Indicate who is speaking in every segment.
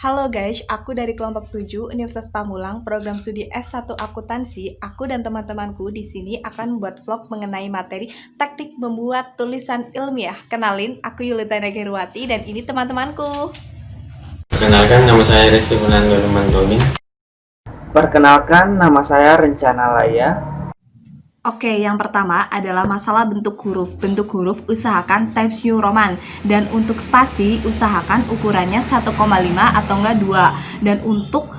Speaker 1: Halo guys, aku dari kelompok 7 Universitas Pamulang, program studi S1 Akuntansi. Aku dan teman-temanku di sini akan membuat vlog mengenai materi teknik membuat tulisan ilmiah. Kenalin, aku Yulita Nagerwati dan ini teman-temanku.
Speaker 2: Perkenalkan, nama saya Rizky Fernando Lumantoni.
Speaker 3: Perkenalkan, nama saya Rencana Laya.
Speaker 1: Oke, yang pertama adalah masalah bentuk huruf. Bentuk huruf usahakan Times New Roman. Dan untuk spasi usahakan ukurannya 1,5 atau enggak 2. Dan untuk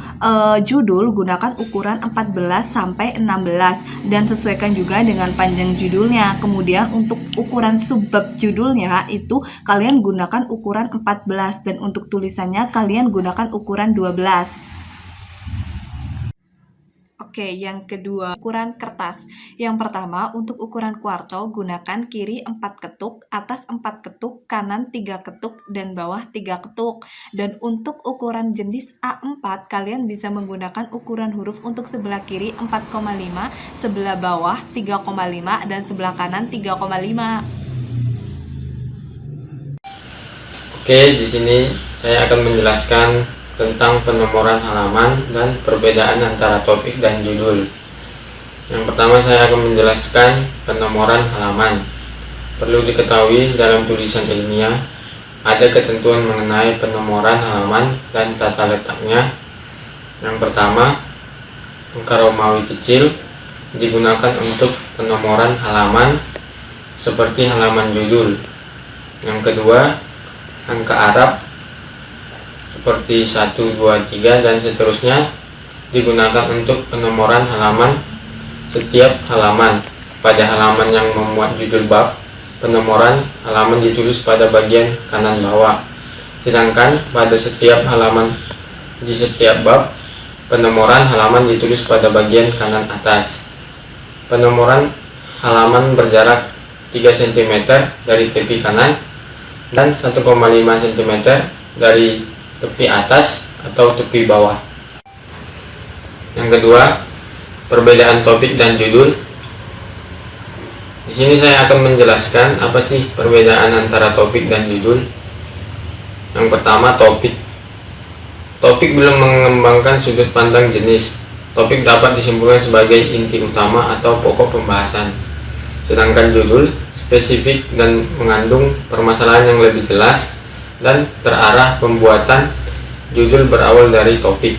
Speaker 1: judul gunakan ukuran 14 sampai 16 dan sesuaikan juga dengan panjang judulnya. Kemudian untuk ukuran subbab judulnya itu kalian gunakan ukuran 14 dan untuk tulisannya kalian gunakan ukuran 12. Oke, yang kedua, ukuran kertas. Yang pertama, untuk ukuran kuarto, gunakan kiri 4 ketuk, atas 4 ketuk, kanan 3 ketuk, dan bawah 3 ketuk. Dan untuk ukuran jenis A4, kalian bisa menggunakan ukuran huruf untuk sebelah kiri 4,5, sebelah bawah 3,5, dan sebelah kanan 3,5.
Speaker 2: Oke, di sini saya akan menjelaskan tentang penomoran halaman dan perbedaan antara topik dan judul. Yang pertama saya akan menjelaskan penomoran halaman. Perlu diketahui dalam tulisan ilmiah ada ketentuan mengenai penomoran halaman dan tata letaknya. Yang pertama, angka Romawi kecil digunakan untuk penomoran halaman seperti halaman judul. Yang kedua, angka Arab seperti 1, 2, 3 dan seterusnya digunakan untuk penomoran halaman setiap halaman. Pada halaman yang memuat judul bab, penomoran halaman ditulis pada bagian kanan bawah. Sedangkan pada setiap halaman di setiap bab, penomoran halaman ditulis pada bagian kanan atas. Penomoran halaman berjarak 3 cm dari tepi kanan dan 1,5 cm dari tepi atas atau tepi bawah. Yang kedua, perbedaan topik dan judul. Di sini saya akan menjelaskan apa sih perbedaan antara topik dan judul. Yang pertama, topik. Topik belum mengembangkan sudut pandang jenis. Topik dapat disimpulkan sebagai inti utama atau pokok pembahasan. Sedangkan judul spesifik dan mengandung permasalahan yang lebih jelas dan terarah. Pembuatan judul berawal dari topik.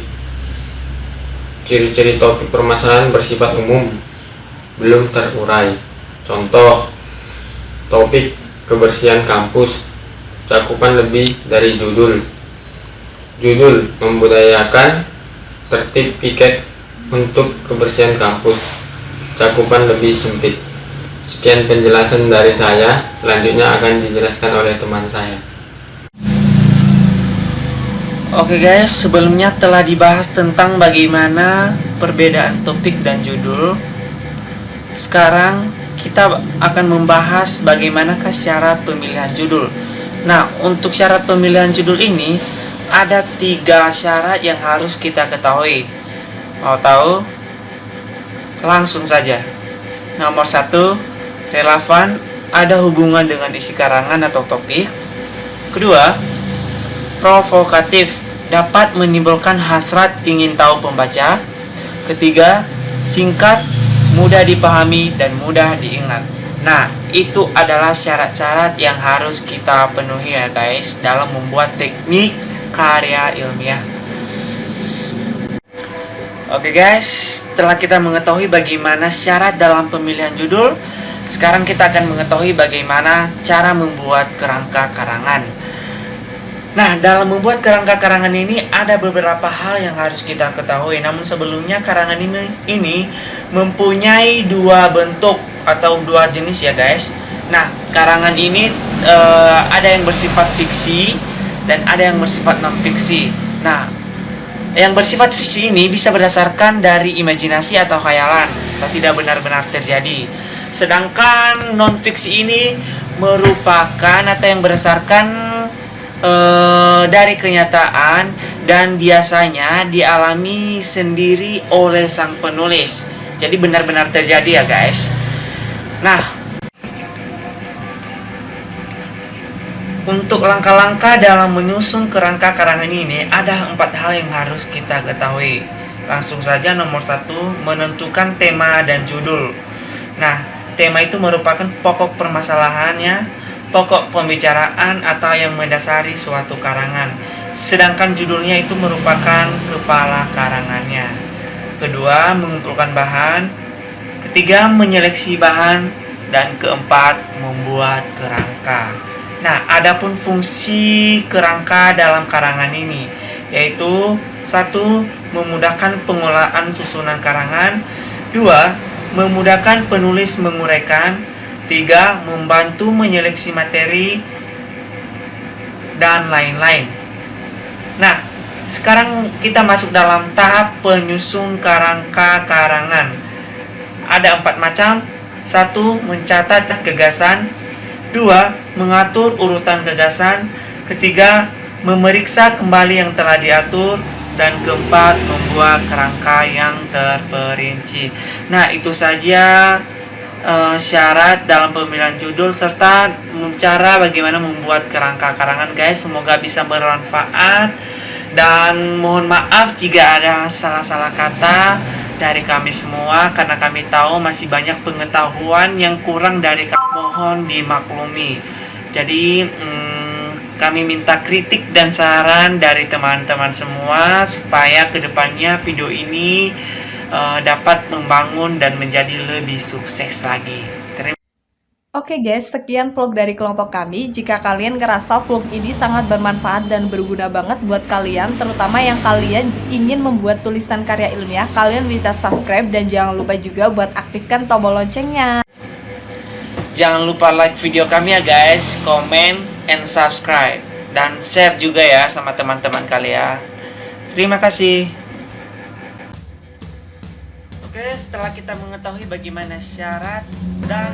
Speaker 2: Ciri-ciri topik permasalahan bersifat umum, belum terurai. Contoh, topik kebersihan kampus, cakupan lebih dari judul. Judul membudayakan tertib piket untuk kebersihan kampus, cakupan lebih sempit. Sekian penjelasan dari saya, selanjutnya akan dijelaskan oleh teman saya.
Speaker 3: Oke guys, sebelumnya telah dibahas tentang bagaimana perbedaan topik dan judul. Sekarang kita akan membahas bagaimanakah syarat pemilihan judul. Nah, untuk syarat pemilihan judul ini ada 3 syarat yang harus kita ketahui. Mau tahu? Langsung saja. Nomor 1, relevan, ada hubungan dengan isi karangan atau topik. Kedua, provokatif, dapat menimbulkan hasrat ingin tahu pembaca. Ketiga, singkat, mudah dipahami dan mudah diingat. Nah, itu adalah syarat-syarat yang harus kita penuhi ya guys dalam membuat teknik karya ilmiah. Oke guys, setelah kita mengetahui bagaimana syarat dalam pemilihan judul, sekarang kita akan mengetahui bagaimana cara membuat kerangka karangan. Nah, dalam membuat kerangka karangan ini ada beberapa hal yang harus kita ketahui. Namun sebelumnya karangan ini mempunyai 2 bentuk atau 2 jenis ya guys. Nah, karangan ini ada yang bersifat fiksi dan ada yang bersifat non fiksi. Nah, yang bersifat fiksi ini bisa berdasarkan dari imajinasi atau khayalan atau tidak benar-benar terjadi. Sedangkan non fiksi ini merupakan atau yang berdasarkan dari kenyataan dan biasanya dialami sendiri oleh sang penulis. Jadi benar-benar terjadi ya guys. Nah, Untuk langkah-langkah dalam menyusun kerangka karangan ini ada 4 hal yang harus kita ketahui. Langsung saja nomor 1, menentukan tema dan judul. Nah, tema itu merupakan pokok permasalahannya, pokok pembicaraan atau yang mendasari suatu karangan. Sedangkan judulnya itu merupakan kepala karangannya. Kedua, mengumpulkan bahan. Ketiga, menyeleksi bahan. Dan keempat, membuat kerangka. Nah, adapun fungsi kerangka dalam karangan ini yaitu 1. Memudahkan pengolahan susunan karangan. 2. Memudahkan penulis menguraikan. 3. Membantu menyeleksi materi dan lain-lain. Nah, sekarang kita masuk dalam tahap penyusun kerangka karangan. Ada 4 macam. 1. Mencatat gagasan. 2. Mengatur urutan gagasan. Ketiga, memeriksa kembali yang telah diatur. Dan keempat, membuat kerangka yang terperinci. Nah, itu saja syarat dalam pemilihan judul serta cara bagaimana membuat kerangka karangan, guys. Semoga bisa bermanfaat. Dan mohon maaf jika ada salah-salah kata dari kami semua, karena kami tahu masih banyak pengetahuan yang kurang dari kami. Mohon dimaklumi. Jadi kami minta kritik dan saran dari teman-teman semua supaya kedepannya video ini dapat membangun dan menjadi lebih sukses lagi.
Speaker 1: Oke guys, sekian vlog dari kelompok kami. Jika kalian ngerasa vlog ini sangat bermanfaat dan berguna banget buat kalian, terutama yang kalian ingin membuat tulisan karya ilmiah, kalian bisa subscribe dan jangan lupa juga buat aktifkan tombol loncengnya.
Speaker 3: Jangan lupa like video kami ya guys, comment and subscribe, dan share juga ya sama teman-teman kalian. Terima kasih. Oke, setelah kita mengetahui bagaimana syarat dan